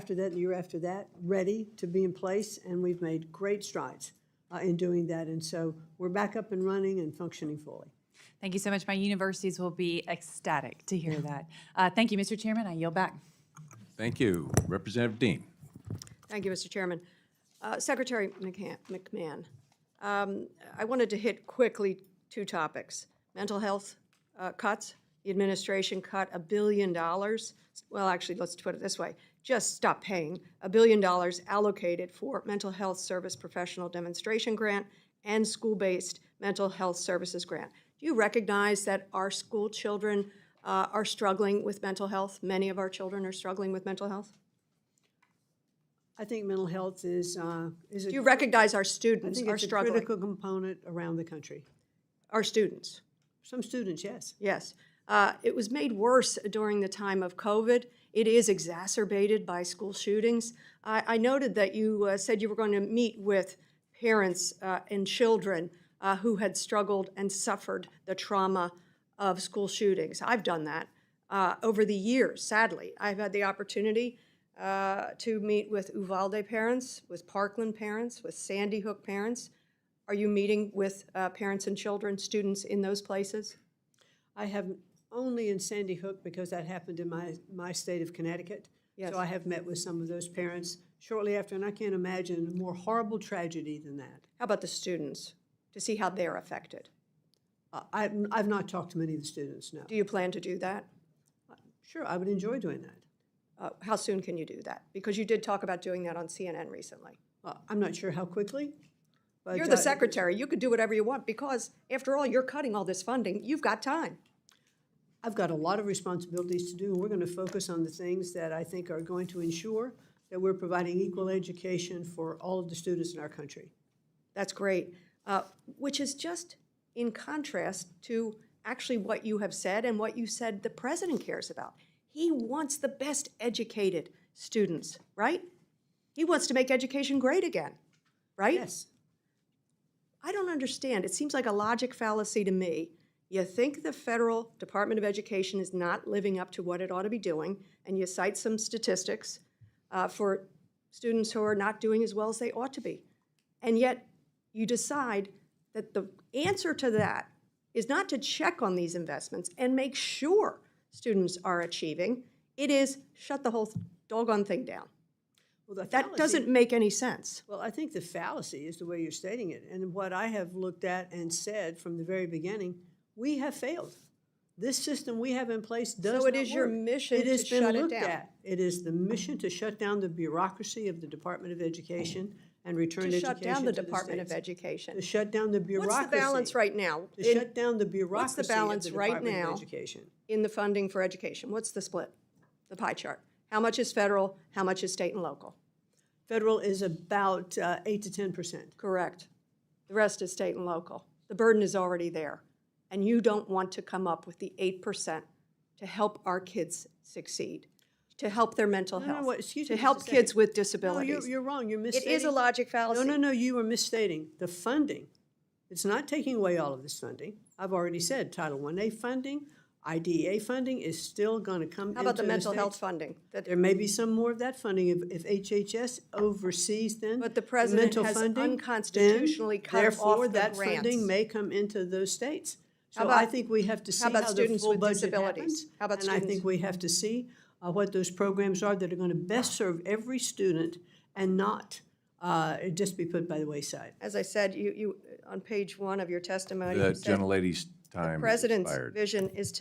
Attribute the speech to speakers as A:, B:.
A: after that, and the year after that, ready to be in place, and we've made great strides in doing that. And so we're back up and running and functioning fully.
B: Thank you so much. My universities will be ecstatic to hear that. Thank you, Mr. Chairman. I yield back.
C: Thank you. Representative Dean.
D: Thank you, Mr. Chairman. Secretary McMahon, I wanted to hit quickly two topics. Mental health cuts. The administration cut $1 billion. Well, actually, let's put it this way. Just stop paying $1 billion allocated for mental health service professional demonstration grant and school-based mental health services grant. Do you recognize that our school children are struggling with mental health? Many of our children are struggling with mental health.
A: I think mental health is
D: Do you recognize our students are
A: it's
D: struggling?
A: a critical component around the country.
D: Our students.
A: Some students, yes.
D: Yes. It was made worse during the time of COVID. It is exacerbated by school shootings. I noted that you said you were going to meet with parents and children who had struggled and suffered the trauma of school shootings. I've done that over the years, sadly. I've had the opportunity to meet with Uvalde parents, with Parkland parents, with Sandy Hook parents. Are you meeting with parents and children, students in those places?
A: I have only in Sandy Hook because that happened in my state of Connecticut.
D: Yes.
A: So I have met with some of those parents shortly after, and I can't imagine a more horrible tragedy than that.
D: How about the students, to see how they're affected?
A: I've not talked to many of the students, no.
D: Do you plan to do that?
A: Sure, I would enjoy doing that.
D: How soon can you do that? Because you did talk about doing that on CNN recently.
A: I'm not sure how quickly. But
D: You're the secretary. You could do whatever you want because, after all, you're cutting all this funding. You've got time.
A: I've got a lot of responsibilities to do, and we're going to focus on the things that I think are going to ensure that we're providing equal education for all of the students in our country.
D: That's great, which is just in contrast to actually what you have said and what you said the president cares about. He wants the best educated students, right? He wants to make education great again, right?
A: Yes.
D: I don't understand. It seems like a logic fallacy to me. You think the federal Department of Education is not living up to what it ought to be doing, and you cite some statistics for students who are not doing as well as they ought to be. And yet you decide that the answer to that is not to check on these investments and make sure students are achieving. It is shut the whole doggone thing down.
A: Well,
D: That doesn't make any sense.
A: Well, I think the fallacy is the way you're stating it. And what I have looked at and said from the very beginning, we have failed. This system we have in place does not work.
D: So it is your mission
A: It has
D: to
A: been
D: shut it
A: looked
D: down.
A: at. It is the mission to shut down the bureaucracy of the Department of Education and return
D: To
A: education
D: shut down the
A: to
D: Department of
A: states.
D: Education.
A: To shut down the bureaucracy.
D: What's the balance right now?
A: To shut down the bureaucracy of the
D: balance right
A: Department
D: now?
A: of Education.
D: In the funding for education? What's the split, the pie chart? How much is federal, how much is state and local?
A: Federal is about 8 to 10%.
D: Correct. The rest is state and local. The burden is already there. And you don't want to come up with the 8% to help our kids succeed, to help their mental health,
A: excuse
D: to
A: me just
D: help
A: a
D: kids
A: second.
D: with
A: No,
D: disabilities.
A: you're wrong. You're
D: It
A: misstating.
D: is a logic fallacy.
A: No, you are misstating. The funding, it's not taking away all of this funding. I've already said Title I-A funding, IDEA funding is still going to come into
D: How about the mental
A: states.
D: health funding?
A: There may be some more of that funding if HHS oversees then.
D: But the president
A: mental
D: has
A: funding,
D: unconstitutionally
A: then,
D: cut
A: therefore,
D: off the
A: that
D: grants.
A: funding may come into those states.
D: How
A: So
D: about-
A: I think we have to see
D: how about
A: how the
D: students
A: full
D: with
A: budget
D: disabilities?
A: happens.
D: How about
A: And I
D: students?
A: think we have to see what those programs are that are going to best serve every student and not just be put by the wayside.
D: As I said, you on page 1 of your testimony,
C: The
D: you said
C: gentlelady's time
D: the
C: has
D: president's
C: expired.
D: vision is to